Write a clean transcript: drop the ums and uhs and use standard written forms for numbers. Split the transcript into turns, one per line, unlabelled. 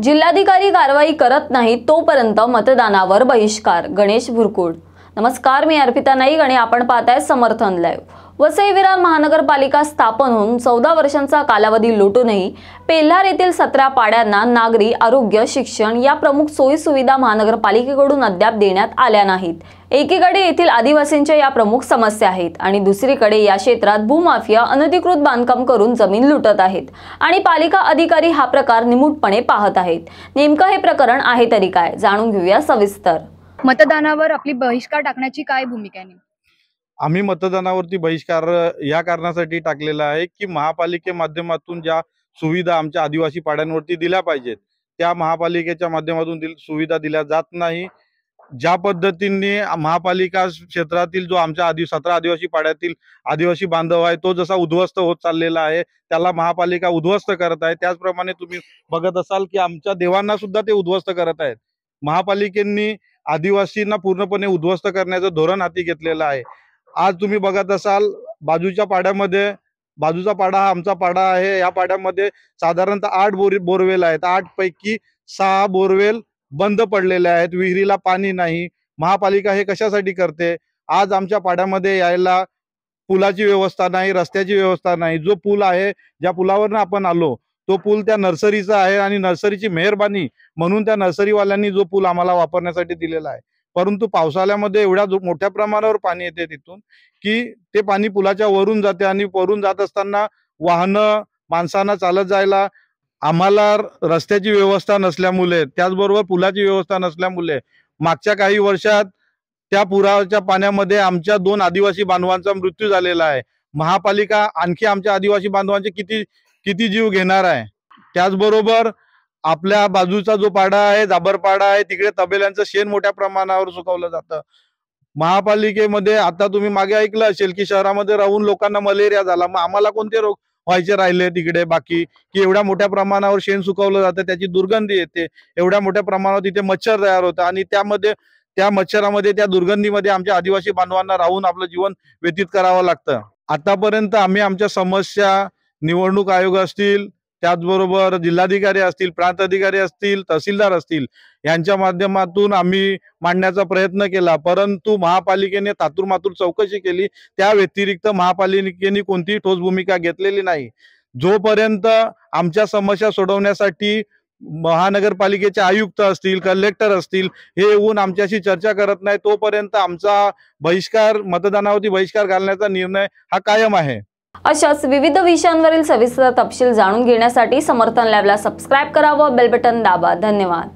जिल्हाधिकारी कारवाई करत नाही तोपर्यंत मतदानावर बहिष्कार। गणेश भुरकुड। नमस्कार, मी अर्पिता नाईक आणि आपण पाहताय समर्थन लाईव्ह। वसई विरार महानगरपालिका स्थापन होऊन 14 वर्षांचा कालावधी लोटूनही पेल्हार येथील 17 पाड्यांना नागरी, आरोग्य, शिक्षण या प्रमुख सोयी सुविधा महानगरपालिकेकडून अद्याप देण्यात आल्या नाहीत। एकीकडे येथील आदिवासींच्या या प्रमुख समस्या आहेत आणि दुसरीकडे या क्षेत्रात भूमाफिया अनधिकृत बांधकाम करून जमीन लुटत आहेत आणि पालिका अधिकारी हा प्रकार निमूटपणे पाहत आहेत। नेमकं हे प्रकरण आहे तरी काय, जाणून घेऊया सविस्तर।
मतदानावर आपली बहिष्कार टाकण्याची काय भूमिका आहे?
आम्ही मतदानावरती बहिष्कार या कारणासाठी टाकलेला आहे की महापालिके माध्यमातून ज्या सुविधा आमच्या आदिवासी पाड्यांवरती दिल्या पाहिजेत त्या महापालिकेच्या माध्यमातून सुविधा दिल्या जात नाही। ज्या पद्धतीने महापालिका क्षेत्रातील जो आमच्या 17 आदिवासी पाड्यातील आदिवासी बांधव आहे तो जसा उद्ध्वस्त होत चाललेला आहे त्याला महापालिका उद्ध्वस्त करत आहे। त्याचप्रमाणे तुम्ही बघत असाल की आमच्या देवांना सुद्धा ते उद्ध्वस्त करत आहेत। महापालिकेंनी आदिवासींना पूर्णपणे उद्ध्वस्त करण्याचं धोरण हाती घेतलेलं आहे। आज तुम्ही बघत असाल बाजूच्या पाड्यामध्ये, बाजूचा पाडा हा आमचा पाडा आहे, या पाड्यामध्ये साधारणतः 8 बोरवेल आहेत। 8 पैकी 6 बोरवेल बंद पडलेले आहेत, विहिरीला पाणी नाही। महापालिका हे कशासाठी करते? आज आमच्या पाड्यामध्ये यायला पुलाची व्यवस्था नाही, रस्त्याची व्यवस्था नाही। जो पूल आहे, ज्या पुलावरनं आपण आलो तो पूल त्या नर्सरीचा आहे आणि नर्सरीची मेहरबानी म्हणून त्या नर्सरीवाल्यांनी जो पूल आम्हाला वापरण्यासाठी दिलेला आहे। परंतु पावसाळ्यामध्ये एवढ्या मोठ्या प्रमाणावर पाणी येते तिथून की ते पाणी पुलाच्या वरून जाते आणि वरून जात असताना वाहनं, माणसांना चालत जायला आम्हाला रस्त्याची व्यवस्था नसल्यामुळे, त्याचबरोबर पुलाची व्यवस्था नसल्यामुळे मागच्या काही वर्षात त्या पुराच्या पाण्यामध्ये आमच्या 2 आदिवासी बांधवांचा मृत्यू झालेला आहे। महापालिका आणखी आमच्या आदिवासी बांधवांचे किती जीव घेणार आहे? त्याचबरोबर आपल्या बाजूचा जो पाडा आहे, जाबरपाडा आहे, तिकडे तबेल्यांचं शेण मोठ्या प्रमाणावर सुकवलं जातं। महापालिकेमध्ये आता तुम्ही मागे ऐकलं असेल की शहरामध्ये राहून लोकांना मलेरिया झाला, मग आम्हाला कोणते रोग व्हायचे राहिले तिकडे बाकी? की एवढ्या मोठ्या प्रमाणावर शेण सुकवलं जातं, त्याची दुर्गंधी येते, एवढ्या मोठ्या प्रमाणावर तिथे मच्छर तयार होतं आणि त्या मच्छरामध्ये, त्या दुर्गंधीमध्ये आमच्या आदिवासी बांधवांना राहून आपलं जीवन व्यतीत करावं लागतं। आतापर्यंत आम्ही आमच्या समस्या निवडणूक आयोग असतील, त्याचबरोबर जिल्हाधिकारी असतील, प्रांत अधिकारी असतील, तहसीलदार असतील यांच्या माध्यमातून आम्ही मांडण्याचा प्रयत्न केला, परंतु महापालिकेने तातूरमातूर चौकशी केली। त्या व्यतिरिक्त महापालिकेने कोणतीही ठोस भूमिका घेतलेली नाही। जोपर्यंत आमच्या समस्या सोडवण्यासाठी महानगरपालिकेचे आयुक्त असतील, कलेक्टर असतील हे येऊन आमच्याशी चर्चा करत नाही तोपर्यंत आमचा मतदानावरती बहिष्कार घालण्याचा निर्णय हा कायम आहे।
अशाच विविध विषयांवरील सविस्तर तपशील जाणून घेण्यासाठी समर्थन लाईव्हला सबस्क्राइब करा व बेल बटन दाबा। धन्यवाद।